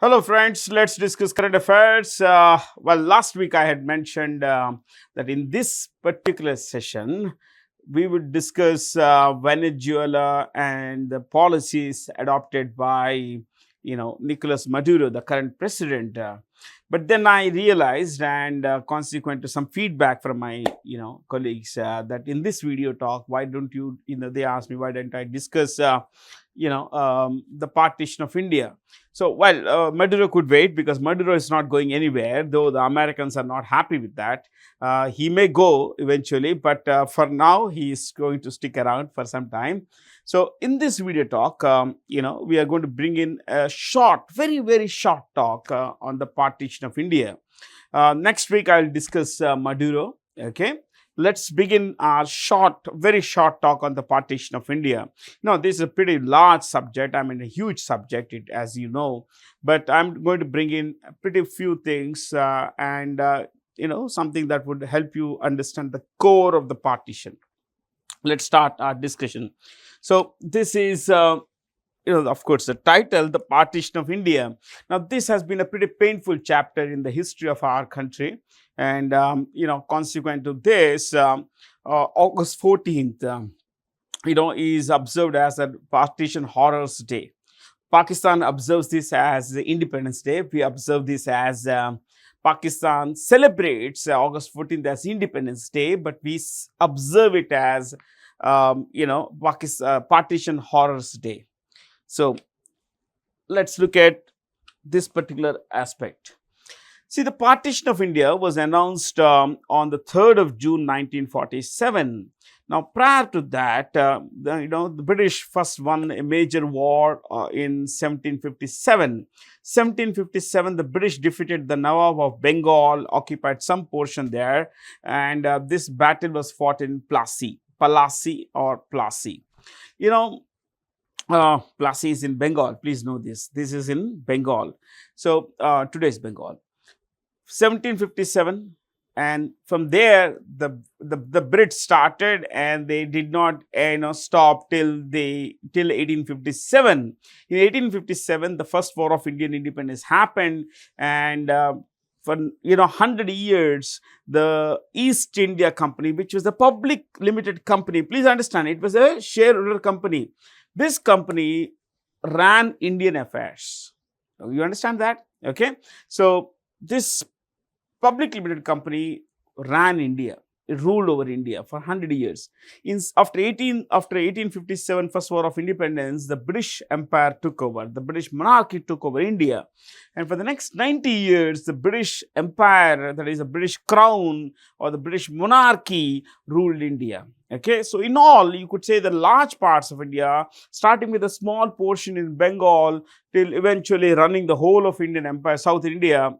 Hello, friends. Let's discuss current affairs. Last week I had mentioned that in this particular session, we would discuss Venezuela and the policies adopted by, Nicolas Maduro, the current president. But then I realized, and consequent to some feedback from my, colleagues, that in this video talk, why don't you, they asked me why don't I discuss, the partition of India. So, Maduro could wait because Maduro is not going anywhere, though the Americans are not happy with that. He may go eventually, but for now, he is going to stick around for some time. So, in this video talk, we are going to bring in a short, very, very short talk on the partition of India. Next week, I'll discuss Maduro. Okay. Let's begin our very short talk on the partition of India. Now, this is a pretty large subject. I mean, a huge subject, as you know. But I'm going to bring in a pretty few things and something that would help you understand the core of the partition. Let's start our discussion. So, this is of course, the title, The Partition of India. Now, this has been a pretty painful chapter in the history of our country. And, consequent to this, August 14th, is observed as a Partition Horrors Day. Pakistan observes this as the Independence Day. We observe this as Pakistan celebrates August 14th as Independence Day, but we observe it as, Partition Horrors Day. So, let's look at this particular aspect. See, the partition of India was announced on the 3rd of June 1947. Now, prior to that, the British first won a major war in 1757. 1757, the British defeated the Nawab of Bengal, occupied some portion there, and this battle was fought in Plassey. Plassey is in Bengal. Please know this. This is in Bengal. So, today's Bengal. 1757, and from there the Brits started, and they did not stop till 1857. In 1857, the first war of Indian independence happened, and for 100 years, the East India Company, which was a public limited company, please understand, it was a shareholder company. This company ran Indian affairs. You understand that? Okay. So, this public limited company ran India. It ruled over India for 100 years. After 1857, First War of Independence, the British Empire took over. The British monarchy took over India. And for the next 90 years, the British Empire, that is the British Crown or the British monarchy, ruled India. Okay, so in all, you could say the large parts of India, starting with a small portion in Bengal, till eventually running the whole of Indian Empire, South Asia,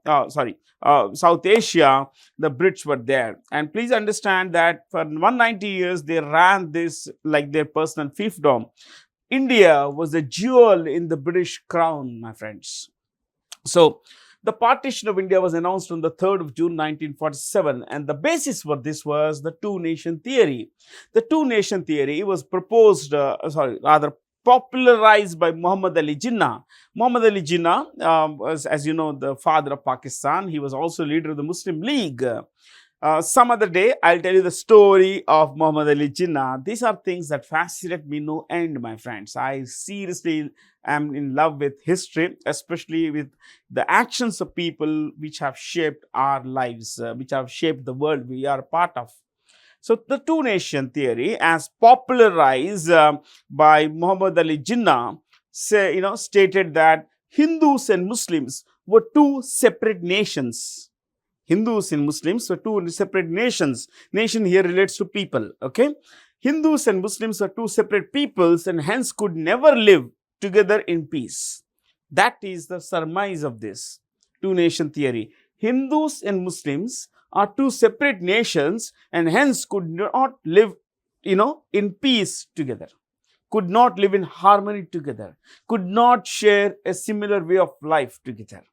the Brits were there. And please understand that for 190 years, they ran this like their personal fiefdom. India was a jewel in the British crown, my friends. So, the partition of India was announced on the 3rd of June 1947, and the basis for this was the two-nation theory. The two-nation theory was popularized by Muhammad Ali Jinnah. Muhammad Ali Jinnah was, as you know, the father of Pakistan. He was also leader of the Muslim League. Some other day, I'll tell you the story of Muhammad Ali Jinnah. These are things that fascinate me no end, my friends. I seriously am in love with history, especially with the actions of people which have shaped our lives, which have shaped the world we are a part of. So, the two-nation theory, as popularized by Muhammad Ali Jinnah, stated that Hindus and Muslims were two separate nations. Hindus and Muslims were two separate nations. Nation here relates to people, okay? Hindus and Muslims are two separate peoples and hence could never live together in peace. That is the surmise of this two-nation theory. Hindus and Muslims are two separate nations and hence could not live, in peace together. Could not live in harmony together. Could not share a similar way of life together.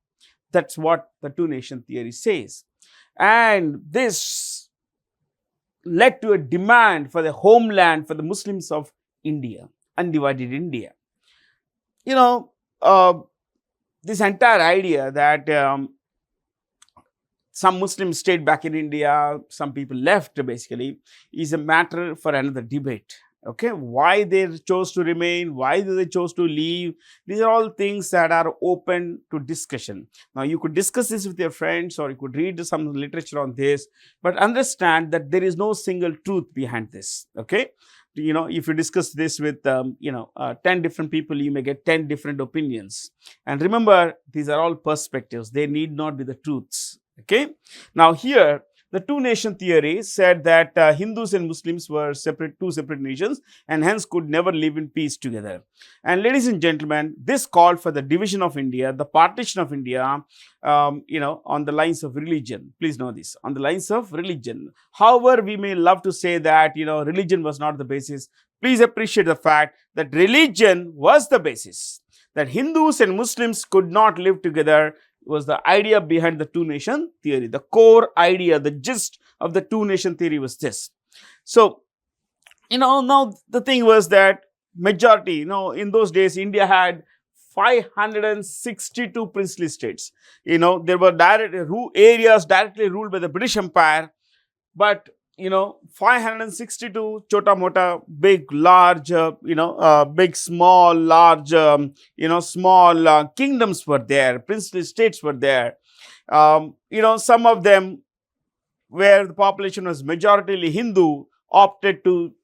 That's what the two-nation theory says. And this led to a demand for the homeland for the Muslims of India, undivided India. this entire idea that some Muslims stayed back in India, some people left basically, is a matter for another debate. Okay, why they chose to remain, why they chose to leave, these are all things that are open to discussion. Now, you could discuss this with your friends, or you could read some literature on this, but understand that there is no single truth behind this. Okay, if you discuss this with 10 different people, you may get 10 different opinions. And remember, these are all perspectives, they need not be the truths. Okay, now here the two-nation theory said that Hindus and Muslims were two separate nations, and hence could never live in peace together. And ladies and gentlemen, this called for the division of India, the partition of India, on the lines of religion. Please know this, on the lines of religion. However, we may love to say that religion was not the basis. Please appreciate the fact that religion was the basis. That Hindus and Muslims could not live together was the idea behind the two-nation theory. The core idea, the gist of the two-nation theory was this. So, now the thing was that majority, in those days, India had 562 princely states. There were areas directly ruled by the British Empire, but 562 chota mota, big, large, big, small, large, small kingdoms were there, princely states were there. Some of them where the population was majoritarily Hindu opted to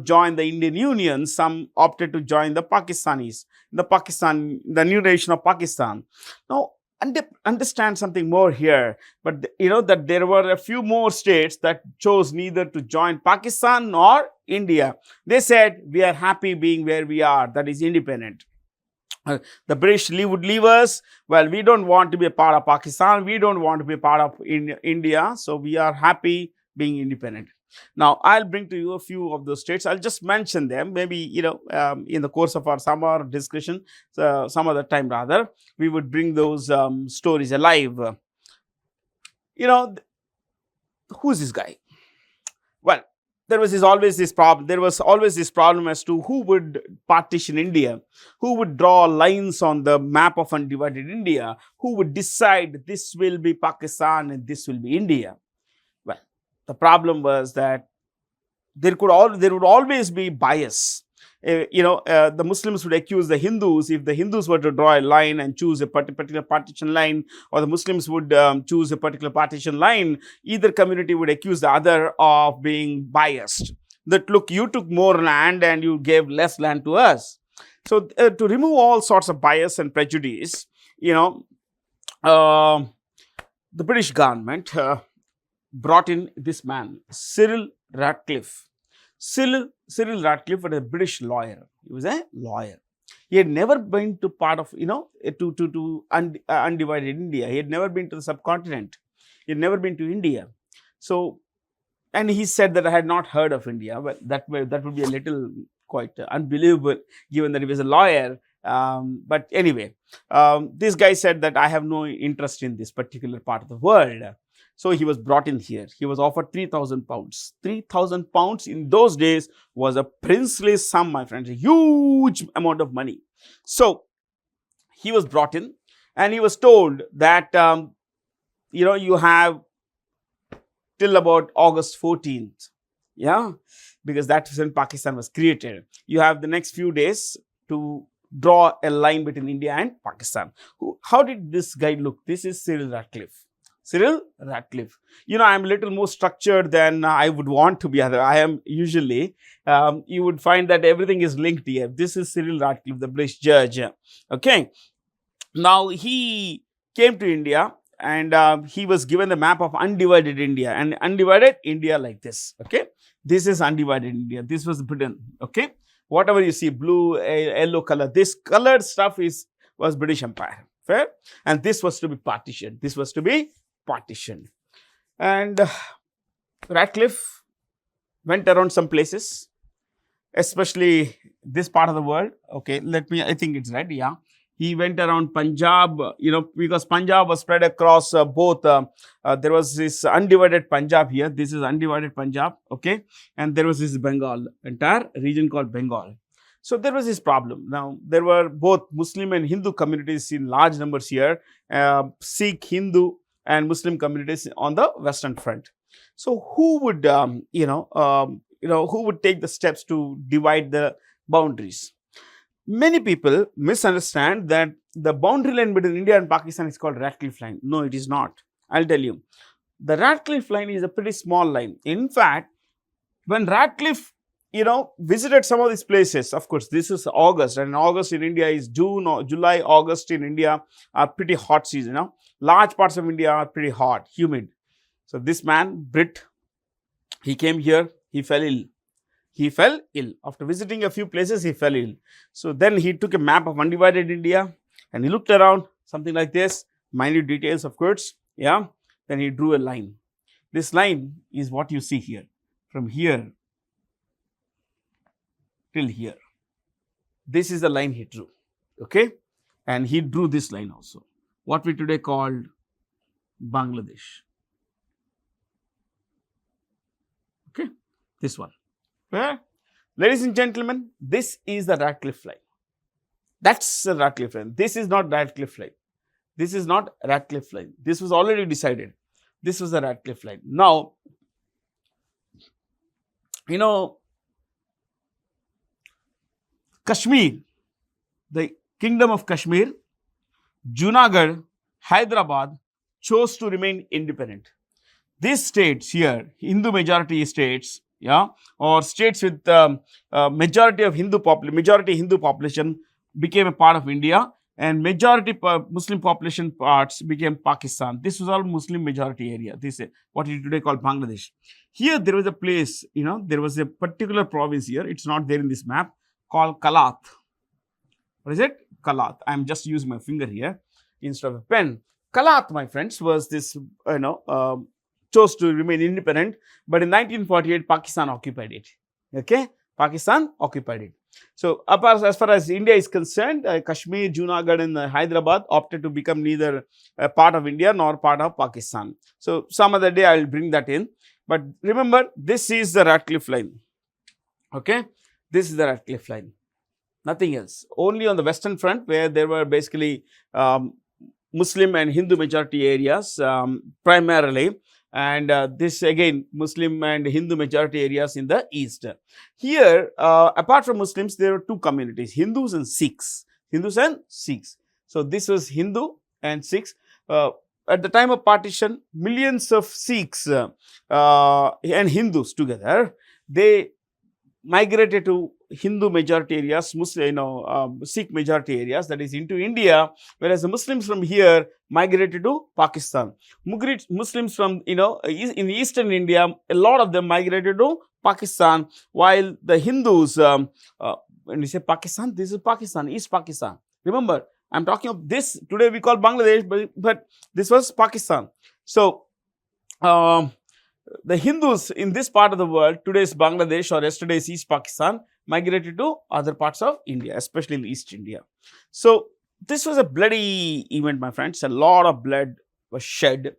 join the Indian Union. Some opted to join the Pakistanis, the new nation of Pakistan. Now, understand something more here, but that there were a few more states that chose neither to join Pakistan nor India. They said, we are happy being where we are, that is independent. The British would leave us. Well, we don't want to be a part of Pakistan, we don't want to be a part of India, so we are happy being independent. Now, I'll bring to you a few of those states. I'll just mention them. Maybe, in the course of our summer discussion, some other time rather, we would bring those stories alive. Who's this guy? Well, there was always this problem as to who would partition India, who would draw lines on the map of undivided India, who would decide this will be Pakistan and this will be India. Well, the problem was that there would always be bias. The Muslims would accuse the Hindus if the Hindus were to draw a line and choose a particular partition line, or the Muslims would choose a particular partition line. Either community would accuse the other of being biased. That, look, you took more land and you gave less land to us. So to remove all sorts of bias and prejudice, the British government brought in this man, Cyril Radcliffe. Cyril Radcliffe was a British lawyer. He was a lawyer. He had never been to part of, undivided India. He had never been to the subcontinent. He had never been to India. So, and he said that I had not heard of India. Well, that would be a little quite unbelievable, given that he was a lawyer. But anyway, this guy said that I have no interest in this particular part of the world. So he was brought in here. He was offered 3,000 pounds. 3,000 pounds in those days was a princely sum, my friends, a huge amount of money. So he was brought in and he was told that, you have till about August 14th. Yeah, because that's when Pakistan was created. You have the next few days to draw a line between India and Pakistan. How did this guy look? This is Cyril Radcliffe. Cyril Radcliffe. I'm a little more structured than I would want to be. I am usually. You would find that everything is linked here. This is Cyril Radcliffe, the British judge. Okay. Now, he came to India and he was given the map of undivided India, and undivided India like this. Okay. This is undivided India. This was Britain. Okay. Whatever you see, blue, yellow color, this colored stuff was British Empire. Fair? And this was to be partitioned. This was to be partition. And Radcliffe went around some places, especially this part of the world. Okay, I think it's right. Yeah. He went around Punjab, because Punjab was spread across both. There was this undivided Punjab here. This is undivided Punjab. Okay. And there was this Bengal, entire region called Bengal. So there was this problem. Now there were both Muslim and Hindu communities in large numbers here, Sikh, Hindu and Muslim communities on the Western Front. So who would who would take the steps to divide the boundaries? Many people misunderstand that the boundary line between India and Pakistan is called Radcliffe Line. No, it is not. I'll tell you. The Radcliffe Line is a pretty small line. In fact, when Radcliffe, visited some of these places, of course, this is August, and August in India is June or July, August in India are pretty hot season. Large parts of India are pretty hot, humid. So this man, Brit, he came here, he fell ill. He fell ill. After visiting a few places, he fell ill. So then he took a map of undivided India and he looked around, something like this, minute details, of course. Yeah. Then he drew a line. This line is what you see here. From here till here. This is the line he drew. Okay. And he drew this line also. What we today called Bangladesh. Okay. This one. Yeah. Ladies and gentlemen, this is the Radcliffe Line. That's the Radcliffe Line. This is not Radcliffe Line. This is not Radcliffe Line. This was already decided. This was the Radcliffe Line. Now, Kashmir, the Kingdom of Kashmir, Junagadh, Hyderabad chose to remain independent. These states here, Hindu majority states, or states with majority Hindu population became a part of India, and majority Muslim population parts became Pakistan. This was all Muslim majority area. This is what you today call Bangladesh. Here there was a place, there was a particular province here. It's not there in this map, called Kalat. What is it? Kalat. I'm just using my finger here instead of a pen. Kalat, my friends, was this, chose to remain independent, but in 1948, Pakistan occupied it. Okay? Pakistan occupied it. So, as far as India is concerned, Kashmir, Junagadh and Hyderabad opted to become neither a part of India nor part of Pakistan. So, some other day I will bring that in. But remember, this is the Radcliffe Line. Okay? This is the Radcliffe Line. Nothing else. Only on the Western Front, where there were basically Muslim and Hindu majority areas primarily. And this again, Muslim and Hindu majority areas in the east. Here, apart from Muslims, there are two communities, Hindus and Sikhs. Hindus and Sikhs. So, this was Hindu and Sikhs. At the time of partition, millions of Sikhs and Hindus together, they migrated to Hindu majority areas, Sikh majority areas, that is into India, whereas the Muslims from here migrated to Pakistan. Muslims from, in eastern India, a lot of them migrated to Pakistan, while the Hindus, when we say Pakistan, this is Pakistan, East Pakistan. Remember, I'm talking of this, today we call Bangladesh, but this was Pakistan. So, the Hindus in this part of the world, today's Bangladesh or yesterday's East Pakistan, migrated to other parts of India, especially in East India. So, this was a bloody event, my friends. A lot of blood was shed.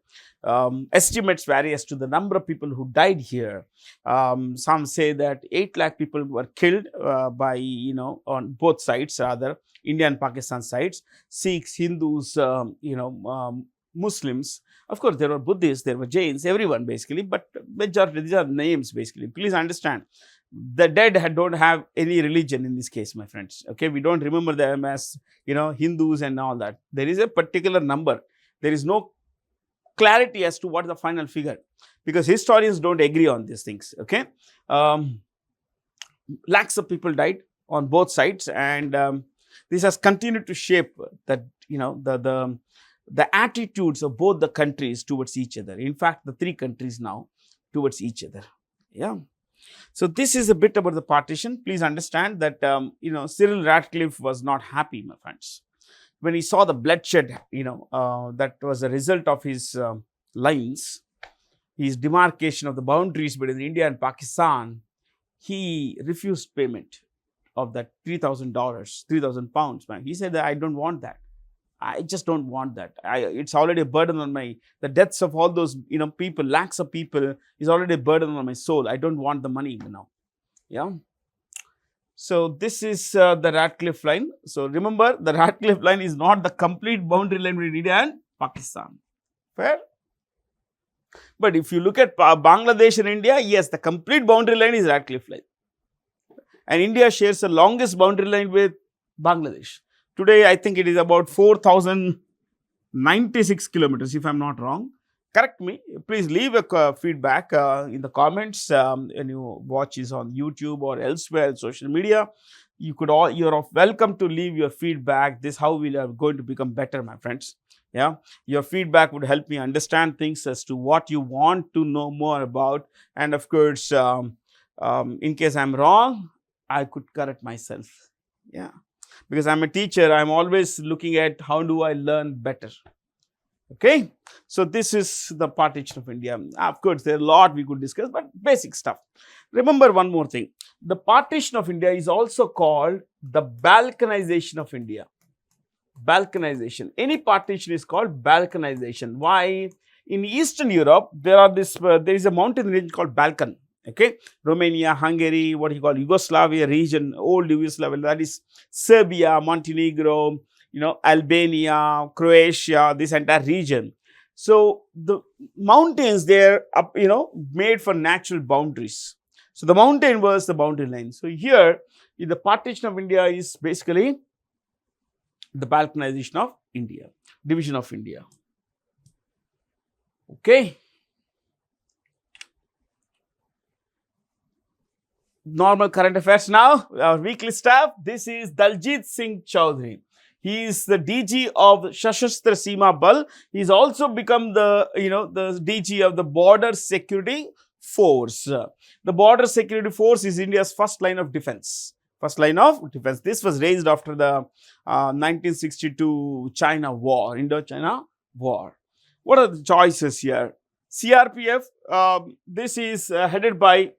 Estimates vary as to the number of people who died here. Some say that 8 lakh people were killed by, on both sides, rather, India and Pakistan sides. Sikhs, Hindus, Muslims. Of course, there were Buddhists, there were Jains, everyone basically, but majority, these are names basically. Please understand, the dead don't have any religion in this case, my friends. Okay, we don't remember them as, Hindus and all that. There is a particular number. There is no clarity as to what is the final figure, because historians don't agree on these things. Okay, lakhs of people died on both sides, and this has continued to shape that, the attitudes of both the countries towards each other. In fact, the 3 countries now towards each other. Yeah. So, this is a bit about the partition. Please understand that, Cyril Radcliffe was not happy, my friends. When he saw the bloodshed, that was a result of his lines, his demarcation of the boundaries between India and Pakistan, he refused payment of that $3,000, 3,000 pounds. Man. He said that I don't want that. I just don't want that. It's already a burden on the deaths of all those, people, lakhs of people is already a burden on my soul. I don't want the money now. Yeah. So this is the Radcliffe line. So remember, the Radcliffe line is not the complete boundary line between India and Pakistan. Fair? But if you look at Bangladesh and India, yes, the complete boundary line is Radcliffe line. And India shares the longest boundary line with Bangladesh. Today, I think it is about 4,096 kilometers, if I am not wrong. Correct me. Please leave a feedback in the comments when you watch this on YouTube or elsewhere in social media. You're welcome to leave your feedback. This is how we are going to become better, my friends. Yeah, your feedback would help me understand things as to what you want to know more about. And of course, in case I'm wrong, I could correct myself. Yeah, because I'm a teacher, I'm always looking at how do I learn better. Okay, so this is the partition of India. Of course, there are a lot we could discuss, but basic stuff. Remember one more thing. The partition of India is also called the balkanization of India. Balkanization. Any partition is called balkanization. Why? In Eastern Europe, there is a mountain range called Balkan. Okay, Romania, Hungary, what you call Yugoslavia region, old Yugoslavia, that is Serbia, Montenegro, Albania, Croatia, this entire region. So the mountains there, made for natural boundaries. So the mountain was the boundary line. So here, the partition of India is basically the balkanization of India, division of India. Okay. Normal current affairs now, our weekly stuff. This is Daljit Singh Chaudhary. He is the DG of Sashastra Seema Bal. He's also become the DG of the Border Security Force. The Border Security Force is India's first line of defense. First line of defense. This was raised after the 1962 China War, Indo-China War. What are the choices here? CRPF, this is headed by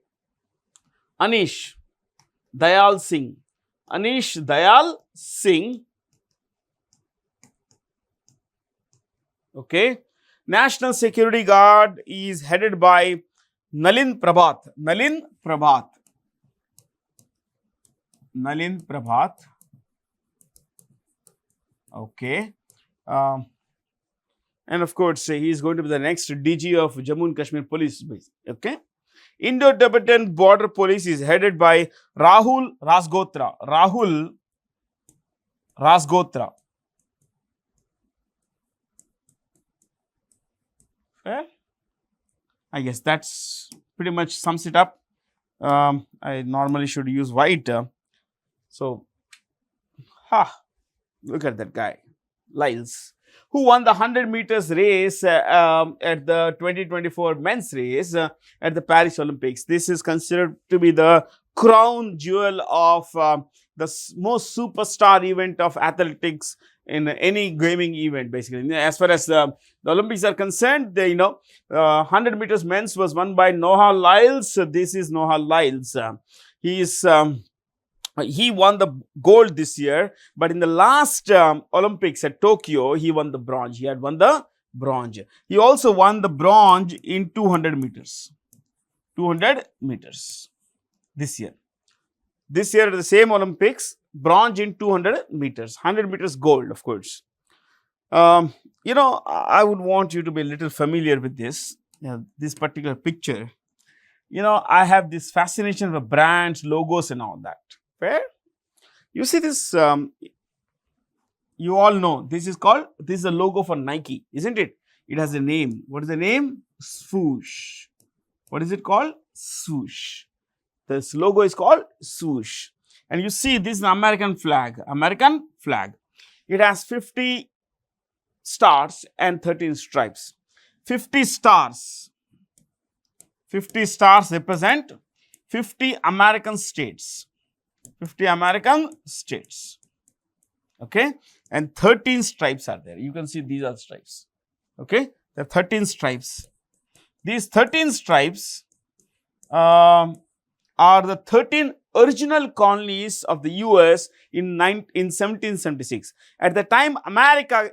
Anish Dayal Singh. Anish Dayal Singh. Okay. National Security Guard is headed by Nalin Prabhat. Nalin Prabhat. Nalin Prabhat. Okay. And of course, he is going to be the next DG of Jammu and Kashmir Police. Okay. Indo-Tibetan Border Police is headed by Rahul Rasgotra. Rahul Rasgotra. Fair? I guess that's pretty much sums it up. I normally should use white. Look at that guy, Lyles, who won the 100 meters race at the 2024 men's race at the Paris Olympics. This is considered to be the crown jewel of the most superstar event of athletics in any gaming event, basically. As far as the Olympics are concerned, 100 meters men's was won by Noah Lyles. This is Noah Lyles. He won the gold this year, but in the last Olympics at Tokyo, he won the bronze. He had won the bronze. He also won the bronze in 200 meters. 200 meters this year. This year at the same Olympics, bronze in 200 meters. 100 meters gold, of course. I would want you to be a little familiar with this particular picture. I have this fascination with brands, logos and all that. Fair? You see this, you all know, this is a logo for Nike, isn't it? It has a name. What is the name? Swoosh. What is it called? Swoosh. This logo is called swoosh. And you see this is an American flag. American flag. It has 50 stars and 13 stripes. 50 stars. 50 stars represent 50 American states. 50 American states. Okay. And 13 stripes are there. You can see these are stripes. Okay. There are 13 stripes. These 13 stripes are the 13 original colonies of the US in 1776. At the time, America,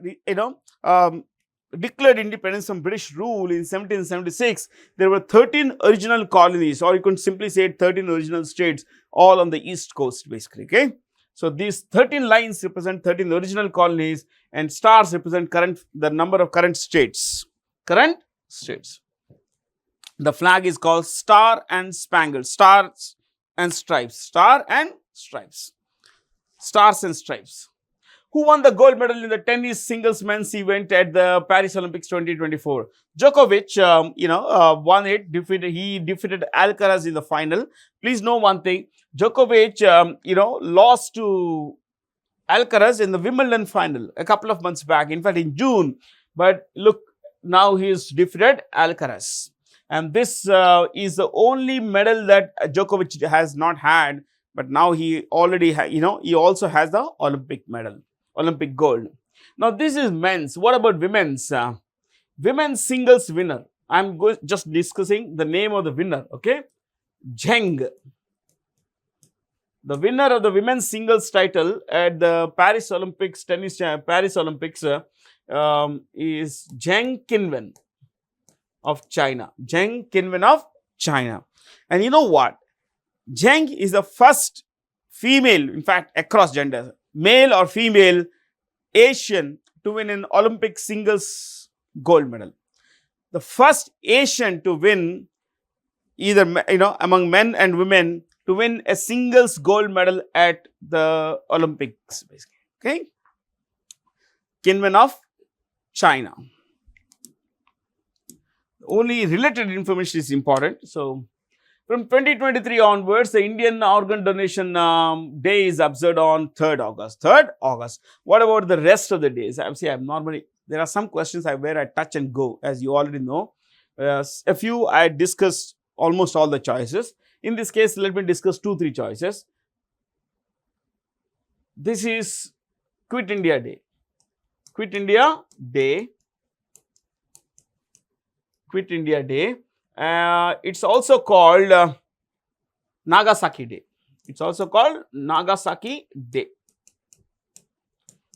declared independence from British rule in 1776, there were 13 original colonies, or you can simply say 13 original states, all on the east coast basically. Okay. So, these 13 lines represent 13 original colonies, and stars represent the number of current states. Current states. The flag is called Star and Spangled, stars and stripes, star and stripes, stars and stripes. Who won the gold medal in the tennis singles men's event at the Paris Olympics 2024? Djokovic, won it. He defeated Alcaraz in the final. Please know one thing: Djokovic, lost to Alcaraz in the Wimbledon final a couple of months back. In fact, in June. But look, now he has defeated Alcaraz, and this is the only medal that Djokovic has not had. But now he already, he also has the Olympic medal. Olympic gold. Now, this is men's. What about women's? Women's singles winner. I'm just discussing the name of the winner. Okay, Zheng. The winner of the women's singles title at the Paris Olympics is Zheng Qinwen of China. Zheng Qinwen of China. And you know what? Zheng is the first female, in fact, across genders, male or female Asian to win an Olympic singles gold medal. The first Asian to win, either among men and women, to win a singles gold medal at the Olympics, basically. Okay, Qinwen of China. Only related information is important. So, from 2023 onwards, the Indian Organ Donation Day is observed on 3rd August. 3rd August. What about the rest of the days? There are some questions where I touch and go, as you already know. A few I discussed almost all the choices. In this case, let me discuss 2-3 choices. This is Quit India Day. Quit India Day. Quit India Day. It's also called Nagasaki Day. It's also called Nagasaki Day.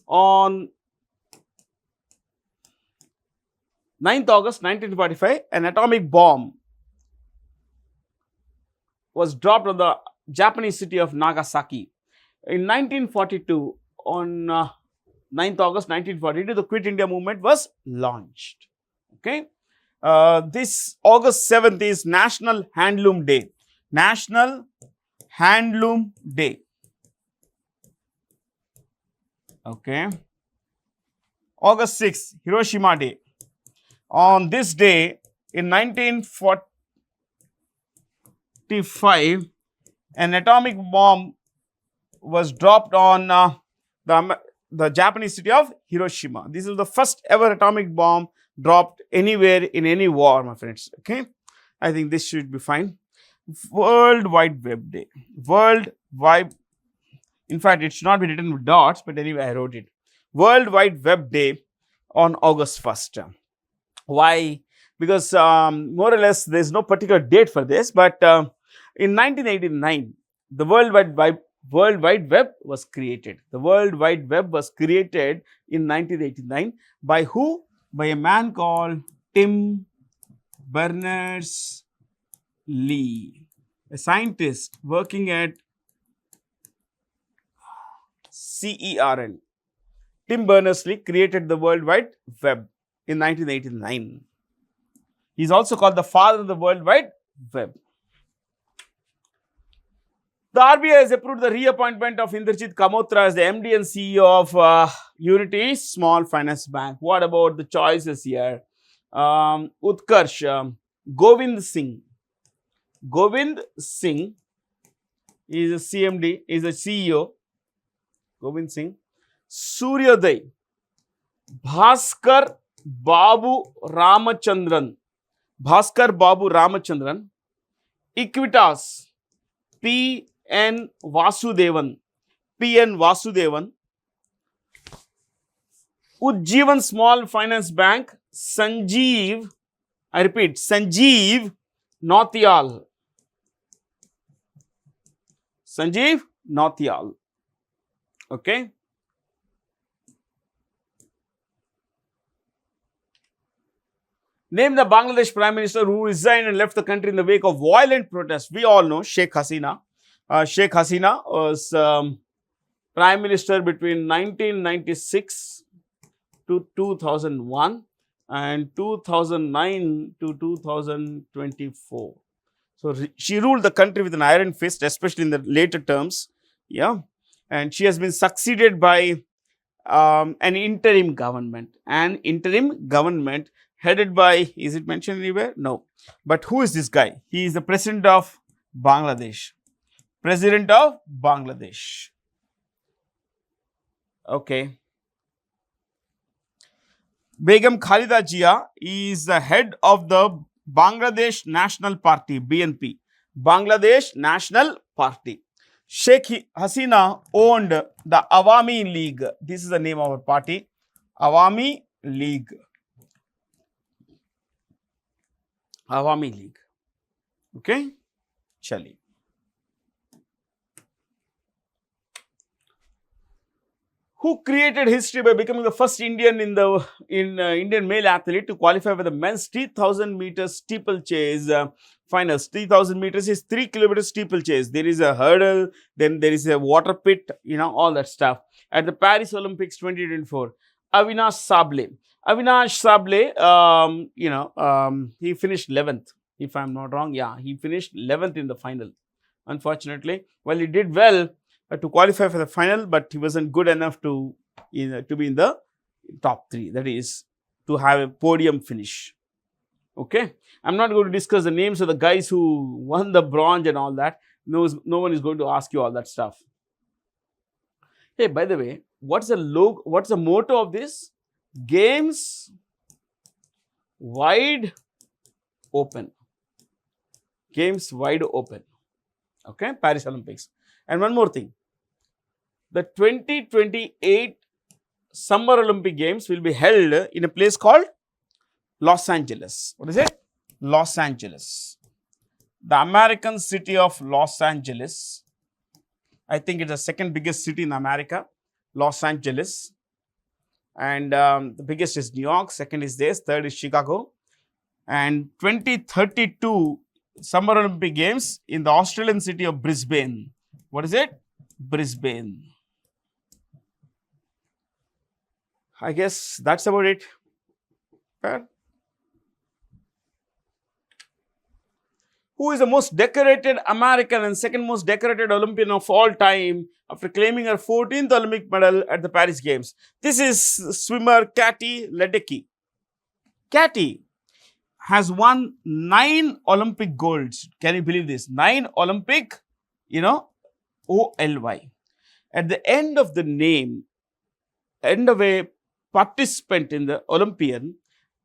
On 9th August 1945, an atomic bomb was dropped on the Japanese city of Nagasaki. In 1942, on 9th August 1942, the Quit India movement was launched. Okay. This August 7th is National Handloom Day. National Handloom Day. Okay. August 6th, Hiroshima Day. On this day, in 1945, an atomic bomb was dropped on the Japanese city of Hiroshima. This is the first ever atomic bomb dropped anywhere in any war, my friends. Okay, I think this should be fine. World Wide Web Day. World Wide. In fact, it should not be written with dots, but anyway, I wrote it. World Wide Web Day on August 1st. Why? Because more or less there is no particular date for this, but in 1989, the World Wide Web was created. The World Wide Web was created in 1989 by who? By a man called Tim Berners-Lee, a scientist working at CERN. Tim Berners-Lee created the World Wide Web in 1989. He is also called the father of the World Wide Web. The RBI has approved the reappointment of Indrajit Kamotra as the MD and CEO of Unity Small Finance Bank. What about the choices here? Utkarsh, Govind Singh. Govind Singh is a CMD, is a CEO. Govind Singh. Suryodaya, Bhaskar Babu Ramachandran. Bhaskar Babu Ramachandran. Equitas, P.N. Vasudevan. P.N. Vasudevan. Ujjivan Small Finance Bank, Sanjeev, I repeat, Sanjeev Nautiyal. Sanjeev Nautiyal. Okay. Name the Bangladesh Prime Minister who resigned and left the country in the wake of violent protests. We all know Sheikh Hasina. Sheikh Hasina was Prime Minister between 1996 to 2001 and 2009 to 2024. So she ruled the country with an iron fist, especially in the later terms. Yeah. And she has been succeeded by an interim government. An interim government headed by, is it mentioned anywhere? No. But who is this guy? He is the president of Bangladesh. President of Bangladesh. Okay. Begum Khalida Jia is the head of the Bangladesh National Party, BNP. Bangladesh National Party. Sheikh Hasina owned the Awami League. This is the name of our party. Awami League. Awami League. Okay? Chali. Who created history by becoming the first Indian Indian male athlete to qualify for the men's 3,000 meters steeplechase finals. 3,000 meters is 3 kilometers steeplechase. There is a hurdle, then there is a water pit, all that stuff. At the Paris Olympics 2024, Avinash Sable. Avinash Sable, he finished 11th, if I'm not wrong. Yeah, he finished 11th in the final. Unfortunately, well, he did well to qualify for the final, but he wasn't good enough to be in the top 3. That is, to have a podium finish. Okay, I'm not going to discuss the names of the guys who won the bronze and all that. No one is going to ask you all that stuff. Hey, by the way, what's the motto of this? Games wide open. Games wide open. Okay, Paris Olympics. And one more thing. The 2028 Summer Olympic Games will be held in a place called Los Angeles. What is it? Los Angeles. The American city of Los Angeles. I think it's the second biggest city in America. Los Angeles. And the biggest is New York. Second is this. Third is Chicago. And 2032 Summer Olympic Games in the Australian city of Brisbane. What is it? Brisbane. I guess that's about it. Fair. Who is the most decorated American and second most decorated Olympian of all time after claiming her 14th Olympic medal at the Paris Games? This is swimmer Katie Ledecky. Katie has won 9 Olympic golds. Can you believe this? 9 Olympic, OLY. At the end of the name, end of a participant in the Olympian,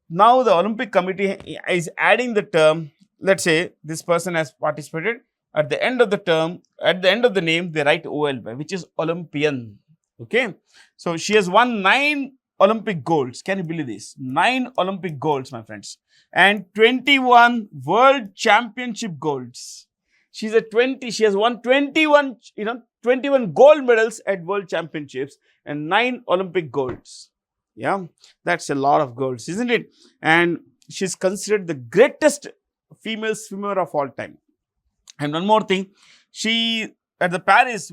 now the Olympic Committee is adding the term. Let's say this person has participated. At the end of the term, at the end of the name, they write OLY, which is Olympian. Okay. So she has won 9 Olympic golds. Can you believe this? 9 Olympic golds, my friends. And 21 World Championship golds. She has won 21, 21 gold medals at World Championships and 9 Olympic golds. Yeah, that's a lot of golds, isn't it? And she's considered the greatest female swimmer of all time. And one more thing, she at the Paris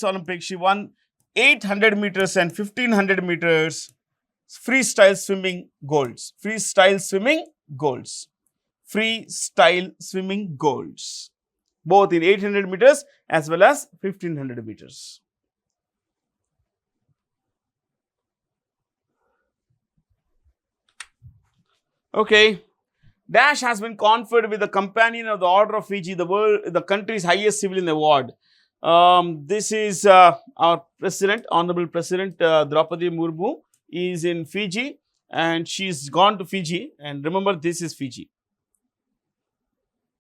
Olympics, she won 800 meters and 1500 meters freestyle swimming golds. Freestyle swimming golds. Freestyle swimming golds. Both in 800 meters as well as 1500 meters. Okay. Dash has been conferred with the Companion of the Order of Fiji, the country's highest civilian award. This is our president, Honorable President Draupadi Murmu is in Fiji, and she's gone to Fiji. And remember, this is Fiji,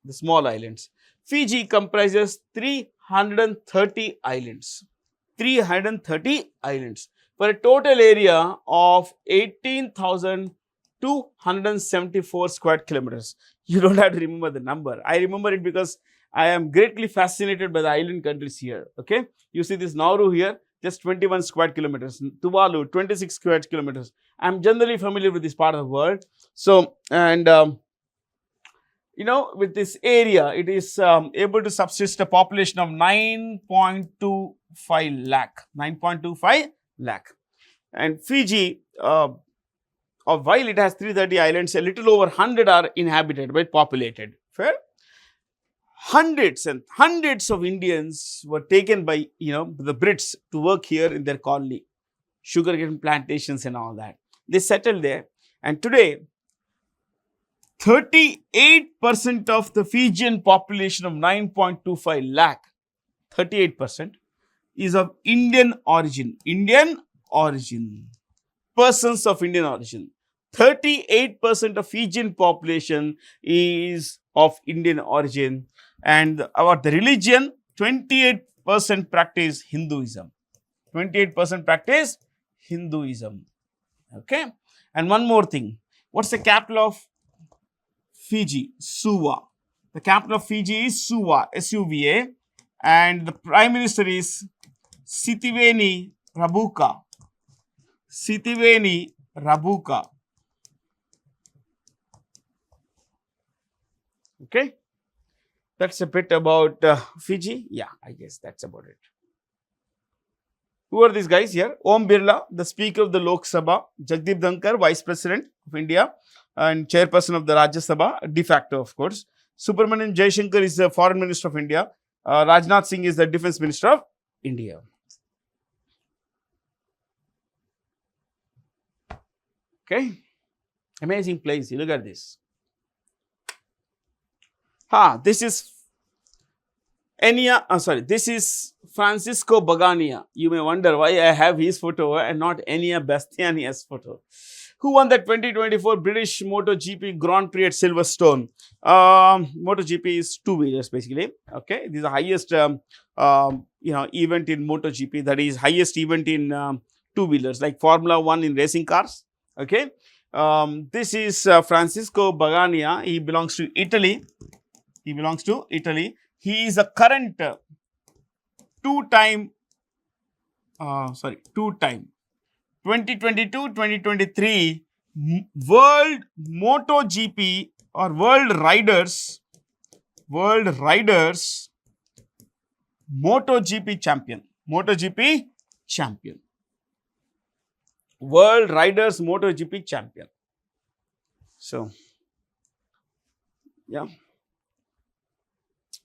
the small islands. Fiji comprises 330 islands. 330 islands for a total area of 18,274 square kilometers. You don't have to remember the number. I remember it because I am greatly fascinated by the island countries here. Okay, you see this Nauru here. just 21 square kilometers. Tuvalu, 26 square kilometers. I'm generally familiar with this part of the world. So, and with this area, it is able to subsist a population of 9.25 lakh. 9.25 lakh. And Fiji, while it has 330 islands, a little over 100 are inhabited, but populated. Fair? Hundreds and hundreds of Indians were taken by, the Brits to work here in their colony, sugarcane plantations and all that. They settled there, and today, 38% of the Fijian population of 9.25 lakh, 38% is of Indian origin. Indian origin. Persons of Indian origin. 38% of Fijian population is of Indian origin. And about the religion, 28% practice Hinduism. 28% practice Hinduism. Okay. And one more thing. What's the capital of Fiji? Suva. The capital of Fiji is Suva, S-U-V-A. And the Prime Minister is Sitiveni Rabuka. Sitiveni Rabuka. Okay. That's a bit about Fiji. Yeah, I guess that's about it. Who are these guys here? Om Birla, the Speaker of the Lok Sabha. Jagdeep Dhankar, Vice President of India and Chairperson of the Rajya Sabha, de facto of course. Subramanian Jaishankar is the Foreign Minister of India. Rajnath Singh is the Defence Minister of India. Okay. Amazing place. You look at this. This is this is Francisco Bagania. You may wonder why I have his photo and not Enia Bastiania's photo. Who won the 2024 British MotoGP Grand Prix at Silverstone? MotoGP is two-wheelers basically. Okay, this is the highest event in MotoGP. That is highest event in two-wheelers like Formula 1 in racing cars. Okay, this is Francisco Bagania. He belongs to Italy. He is a current two-time 2022-2023 World MotoGP or World Riders MotoGP champion. World Riders MotoGP champion. So, yeah.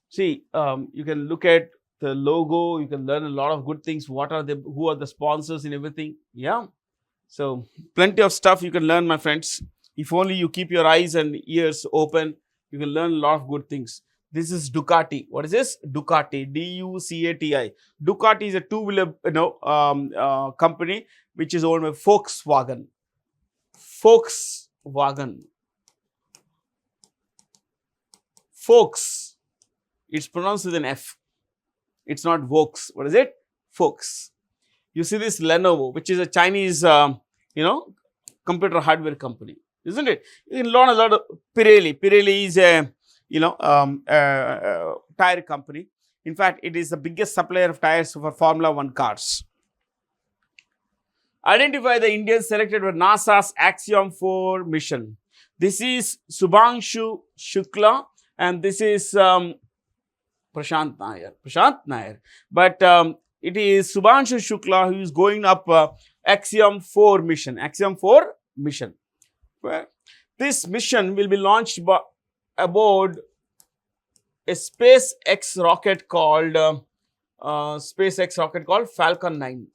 See, you can look at the logo, you can learn a lot of good things. Who are the sponsors and everything. Yeah. So, plenty of stuff you can learn, my friends. If only you keep your eyes and ears open, you can learn a lot of good things. This is Ducati. What is this? Ducati. D-U-C-A-T-I. Ducati is a two-wheeler company which is owned by Volkswagen. Volks. It's pronounced with an F. It's not Volks. What is it? Volks. You see this Lenovo, which is a Chinese, computer hardware company, isn't it? You can learn a lot of Pirelli. Pirelli is a, tire company. In fact, it is the biggest supplier of tires for Formula 1 cars. Identify the Indians selected for NASA's Axiom 4 mission. This is Subhanshu Shukla and this is Prashant Nair. But it is Subhanshu Shukla who is going up Axiom 4 mission. Where this mission will be launched aboard a SpaceX rocket called Falcon 9.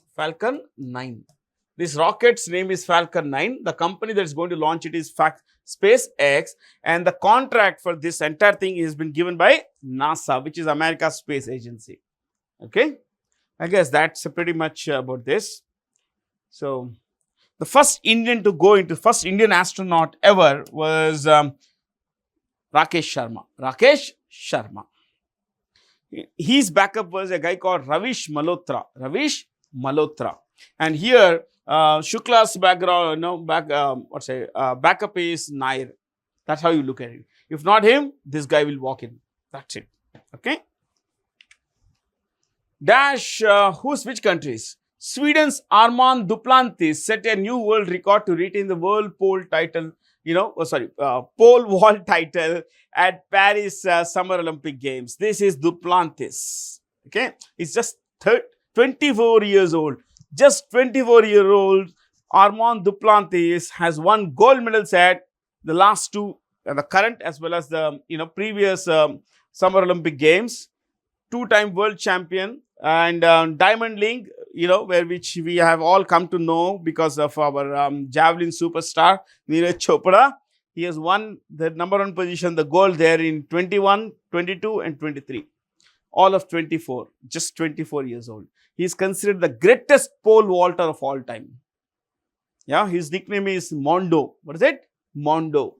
This rocket's name is Falcon 9. The company that is going to launch it is SpaceX, and the contract for this entire thing has been given by NASA, which is America's space agency. Okay, I guess that's pretty much about this. So, the first Indian to go into, first Indian astronaut ever was Rakesh Sharma. His backup was a guy called Ravish Malhotra. And here, Shukla's backup is Nair. That's how you look at it. If not him, this guy will walk in. That's it. Okay. Which countries? Sweden's Armand Duplantis set a new world record to retain the world pole title, pole vault title at Paris Summer Olympic Games. This is Duplantis. Okay, he's just 24 years old. Just 24-year-old Armand Duplantis has won gold medals at the last two, the current as well as the previous Summer Olympic Games. Two-time world champion and Diamond League, which we have all come to know because of our javelin superstar Neeraj Chopra. He has won the number one position, the gold there in 21, 22 and 23. All of 24, just 24 years old. He is considered the greatest pole vaulter of all time. Yeah, his nickname is Mondo. What is it? Mondo.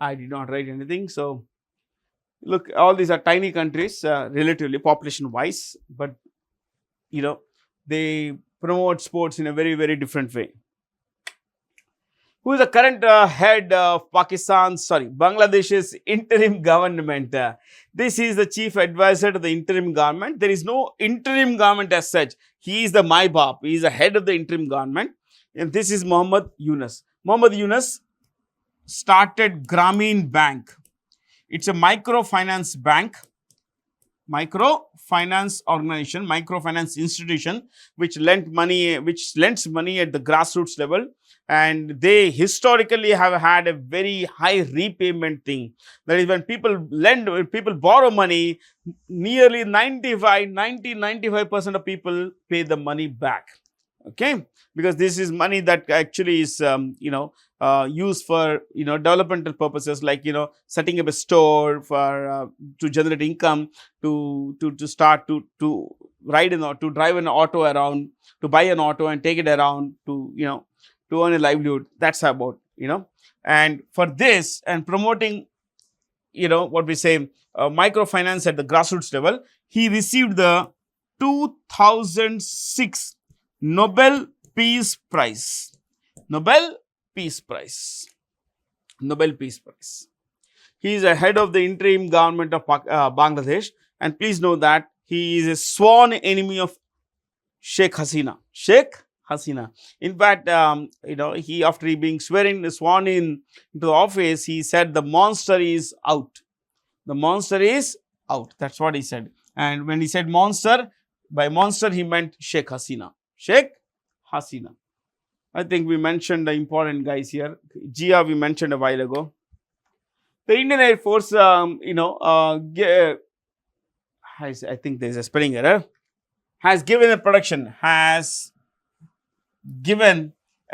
I did not write anything, so look, all these are tiny countries, relatively population-wise, but they promote sports in a very, very different way. Who is the current head of Bangladesh's interim government? This is the chief advisor to the interim government. There is no interim government as such. He is the MyBop. He is the head of the interim government. And this is Mohammed Yunus. Mohammed Yunus started Grameen Bank. It's a microfinance bank, microfinance organization, microfinance institution, which lends money at the grassroots level. And they historically have had a very high repayment thing. That is, when people borrow money, nearly 95% of people pay the money back. Okay, because this is money that actually is used for developmental purposes, like setting up a store for to generate income, to start to ride to drive an auto around, to buy an auto and take it around, to earn a livelihood. That's about and for this and promoting what we say microfinance at the grassroots level, he received the 2006 Nobel Peace Prize. Nobel Peace Prize. He is a head of the interim government of Bangladesh, and please know that he is a sworn enemy of Sheikh Hasina. In fact, he, after being sworn in into the office, he said the monster is out. The monster is out. That's what he said. And when he said monster, by monster he meant Sheikh Hasina. I think we mentioned the important guys here. Jia we mentioned a while ago. The Indian Air Force, I think there is a spelling error. Has given a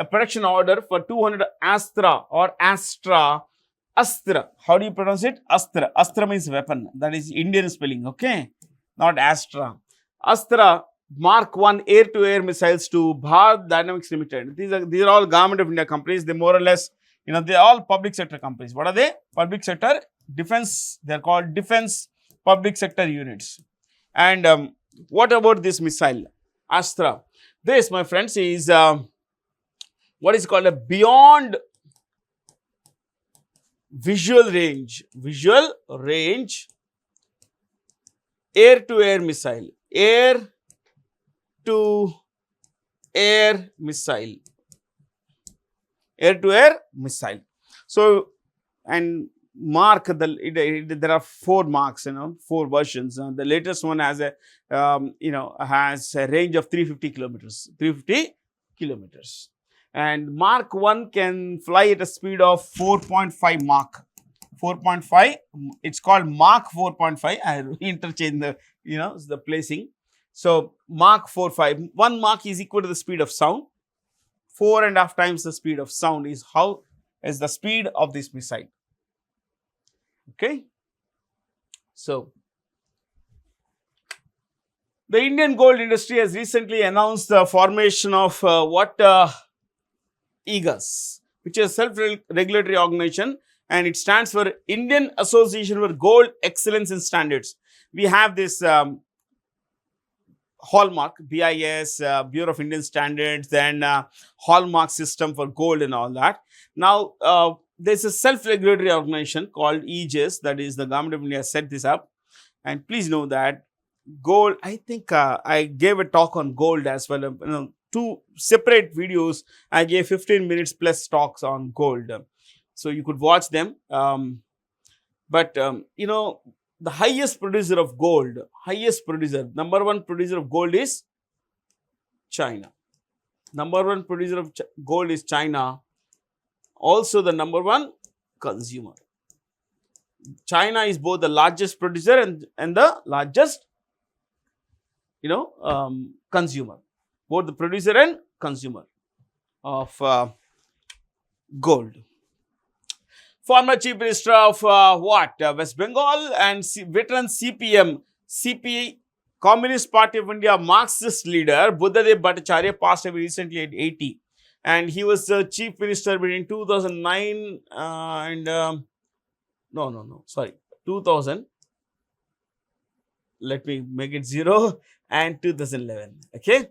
production order for 200 Astra. How do you pronounce it? Astra. Astra means weapon. That is Indian spelling, okay? Not Astra. Astra Mark 1 air-to-air missiles to Bharat Dynamics Limited. These are all government of India companies. They more or less, they're all public sector companies. What are they? Public sector defense. They're called defense public sector units. And what about this missile, Astra? This, my friends, is what is called a beyond visual range air-to-air missile. Air-to-air missile. So, and mark there are 4 marks, 4 versions. The latest one has a has a range of 350 kilometers. And Mark 1 can fly at a speed of 4.5 Mach. 4.5. It's called Mach 4.5. I interchange the placing. So Mach 4.5. 1 Mach is equal to the speed of sound. 4.5 times the speed of sound is the speed of this missile. Okay. So the Indian gold industry has recently announced the formation of IGAS, which is a self-regulatory organization, and it stands for Indian Association for Gold Excellence in Standards. We have this hallmark, BIS, Bureau of Indian Standards, then hallmark system for gold and all that. Now, there's a self-regulatory organization called IGAS, that is the government of India set this up. And please know that gold. I think I gave a talk on gold as well. Two separate videos. I gave 15 minutes plus talks on gold. So you could watch them. But the highest producer of gold, number one producer of gold is China. Number one producer of gold is China. Also the number one consumer. China is both the largest producer and the largest consumer, both the producer and consumer of gold. Former Chief Minister of West Bengal and veteran CP Communist Party of India Marxist leader Buddhadev Bhattacharya passed away recently at 80, and he was the Chief Minister between 2009 2000. Let me make it 0 and 2011. Okay,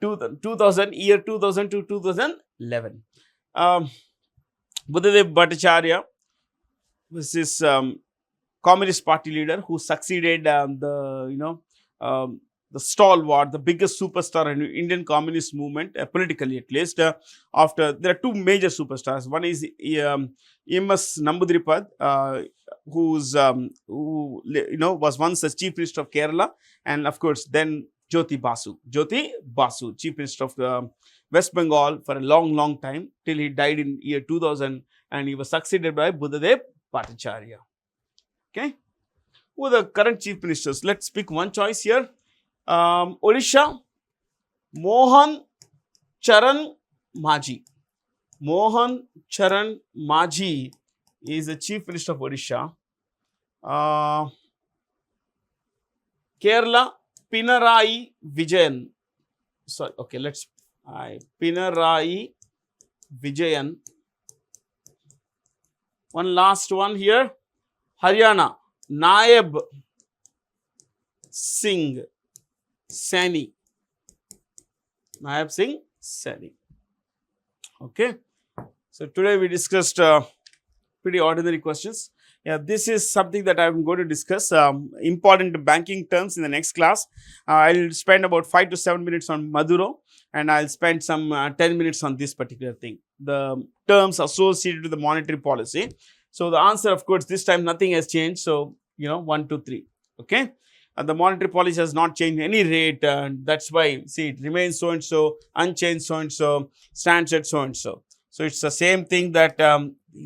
2000 year 2000 to 2011. Buddhadev Bhattacharya was this Communist Party leader who succeeded the stalwart, the biggest superstar in Indian Communist movement, politically at least. After there are two major superstars. One is M.S. Namboodiripad, who was once the Chief Minister of Kerala, and of course then Jyoti Basu, Chief Minister of West Bengal for a long time till he died in year 2000, and he was succeeded by Buddhadev Bhattacharya. Okay, who are the current Chief Ministers? Let's pick one choice here. Odisha, Mohan Charan Majhi. Mohan Charan Majhi is the Chief Minister of Odisha. Kerala, Pinarayi Vijayan. Sorry, okay, Pinarayi Vijayan. One last one here. Haryana, Naib Singh Saini. Okay. So today we discussed pretty ordinary questions. Yeah, this is something that I'm going to discuss, important banking terms in the next class. I'll spend about 5 to 7 minutes on Maduro, and I'll spend some 10 minutes on this particular thing, the terms associated with the monetary policy. So the answer, of course, this time nothing has changed. So, 1, 2, 3. Okay. The monetary policy has not changed any rate. That's why, see, it remains so and so, unchanged so and so, stands at so and so. So it's the same thing that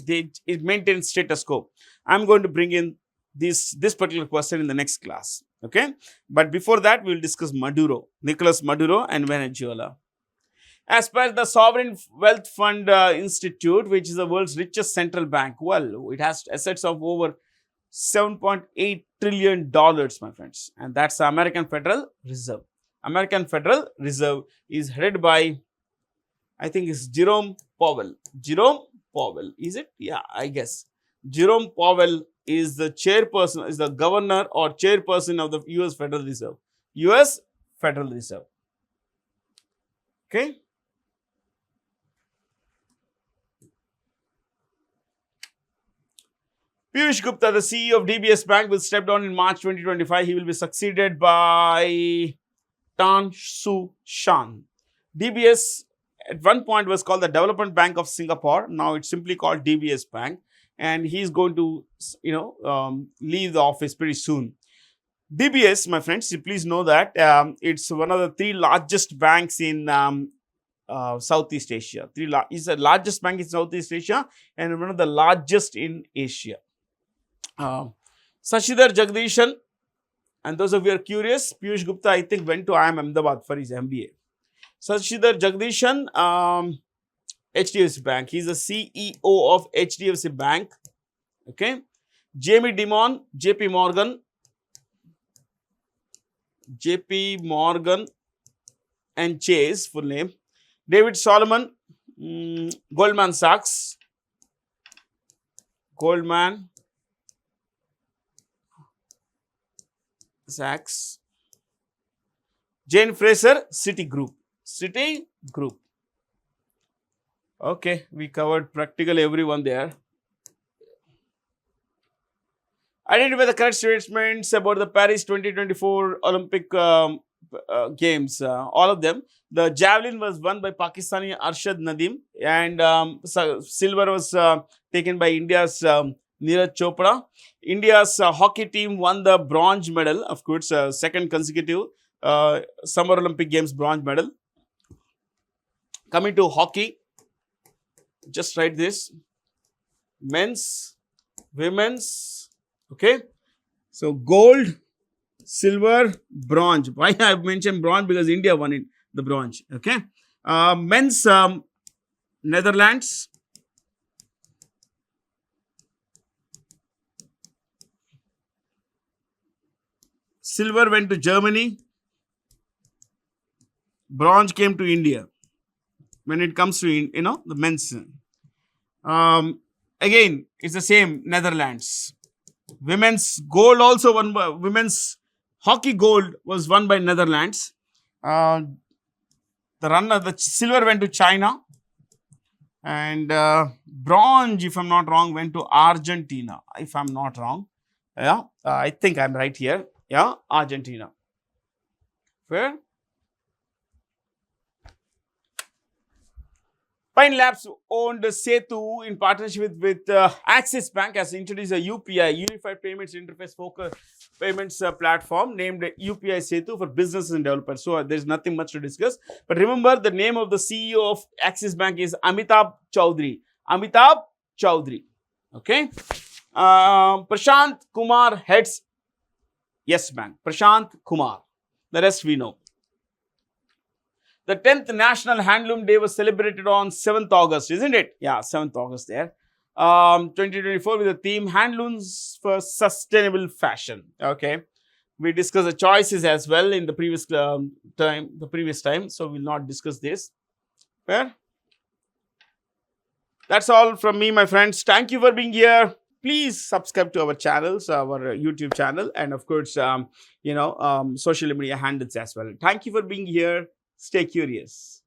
it maintains status quo. I'm going to bring in this particular question in the next class. Okay. But before that, we'll discuss Nicolas Maduro and Venezuela. As per the Sovereign Wealth Fund Institute, which is the world's richest central bank, well, it has assets of over $7.8 trillion, my friends. And that's the American Federal Reserve. American Federal Reserve is headed by, I think it's Jerome Powell. Jerome Powell, is it? Yeah, I guess. Jerome Powell is the chairperson, is the governor or chairperson of the US Federal Reserve. US Federal Reserve. Okay. Piyush Gupta, the CEO of DBS Bank, will step down in March 2025. He will be succeeded by Tan Su Shan. DBS at one point was called the Development Bank of Singapore. Now it's simply called DBS Bank, and he's going to, leave the office pretty soon. DBS, my friends, you please know that it's one of the 3 largest banks in Southeast Asia. It's the largest bank in Southeast Asia and one of the largest in Asia. Sashidhar Jagdishan, and those of you who are curious, Piyush Gupta, I think, went to IIM Ahmedabad for his MBA. Sashidhar Jagdishan, HDFC Bank. He's the CEO of HDFC Bank. Okay. Jamie Dimon, JP Morgan and Chase, full name. David Solomon, Goldman Sachs. Jane Fraser, Citigroup. Okay, we covered practically everyone there. Identify the correct statements about the Paris 2024 Olympic Games. All of them. The javelin was won by Pakistani Arshad Nadeem, and silver was taken by India's Neeraj Chopra. India's hockey team won the bronze medal, of course, second consecutive Summer Olympic Games bronze medal. Coming to hockey, just write this: men's, women's. Okay, so gold, silver, bronze. Why I have mentioned bronze? Because India won it, the bronze. Okay, men's Netherlands, silver went to Germany, bronze came to India. When it comes to the men's, again it's the same, Netherlands. Women's gold also won by women's hockey gold was won by Netherlands. The silver went to China, and bronze, if I'm not wrong, went to Argentina. If I'm not wrong, yeah, I think I'm right here. Yeah, Argentina. Fair. Pine Labs owned Setu in partnership with Axis Bank has introduced a UPI, Unified Payments Interface Focus Payments platform named UPI Setu for businesses and developers. So there's nothing much to discuss. But remember, the name of the CEO of Axis Bank is Amitabh Chaudhary. Amitabh Chaudhary. Okay. Prashant Kumar heads Yes Bank. Prashant Kumar. The rest we know. The 10th National Handloom Day was celebrated on 7th August, isn't it? Yeah, 7th August there. 2024 with the theme Handlooms for Sustainable Fashion. Okay. We discussed the choices as well in the previous time. So we'll not discuss this. Fair? That's all from me, my friends. Thank you for being here. Please subscribe to our channels, our YouTube channel, and of course, social media handles as well. Thank you for being here. Stay curious.